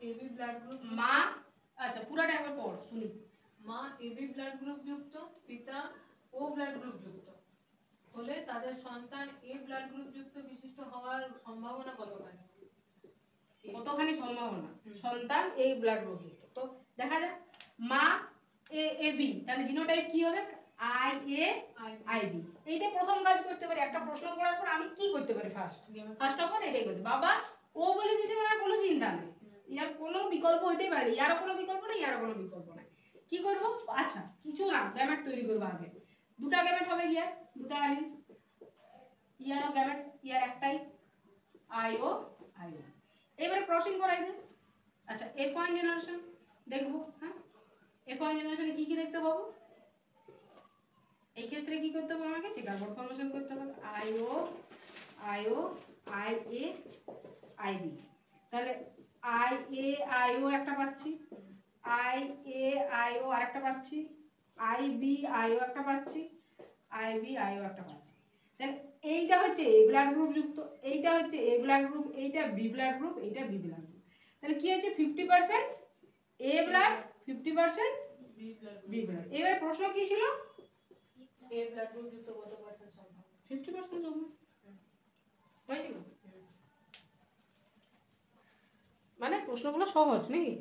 AB blood group মা, আচ্ছা পুরাটা একবার পড় শুনি। মা এবি ব্লাড গ্রুপ যুক্ত, পিতা ও ব্লাড গ্রুপ যুক্ত হলে তাদের সন্তান এ ব্লাড গ্রুপ যুক্ত বিশিষ্ট হওয়ার সম্ভাবনা কতখানি? কতখানি সম্ভাবনা সন্তান এই ব্লাড গ্রুপ যুক্ত। তো দেখা যাক মা এ এ বি, তাহলে জিনোটাইপ কি হবে? I A I B. এইটা প্রথম কাজ করতে পারি। একটা প্রশ্ন পড়ার পর আমি কি করতে পারি? ফার্স্ট অফ অল এটাই করতে। বাবা ও বলে দিয়েছে মানে কোনো চিন্তা নেই, ইয়ার কোনো বিকল্প হইতেই পারে, ইয়ারও কোনো বিকল্প নেই, ইয়ারও কোনো বিকল্প নেই। কি করব? আচ্ছা কিছু না, গ্যামেট তৈরি করবো আগে। দুটা গ্যামেট হবে গিয়া, দুটা আলি ইয়ারও গ্যামেট, ইয়ার একটাই আই ও আই ও। এবারে ক্রসিং করাই দে। আচ্ছা F1 জেনারেশন দেখবো। হ্যাঁ, F1 জেনারেশনে কি কি দেখতে পাবো? এই ক্ষেত্রে কি করতে হবে? আমাকে চেকারবোর্ড ফরমেশন করতে হবে। আইও আইও আই এ আই বি। তাহলে আই এ আই ও একটা পাচ্ছি, আই এ আই ও আরেকটা পাচ্ছি, আই বি আই ও একটা পাচ্ছি, আই বি আই ও একটা পাচ্ছি। তাহলে এইটা হচ্ছে এ ব্লাড গ্রুপ যুক্ত, এইটা হচ্ছে এ ব্লাড গ্রুপ, এইটা বি ব্লাড গ্রুপ, এইটা বি ব্লাড গ্রুপ। তাহলে কি হচ্ছে? 50% এ ব্লাড, 50% বি ব্লাড। এবার প্রশ্ন কি ছিল? এ ব্লাড গ্রুপ যুক্ত কত পার্সেন্ট সম্ভব? 50% সম্ভব হয়েছিল। মানে প্রশ্নগুলো সহজ নাকি?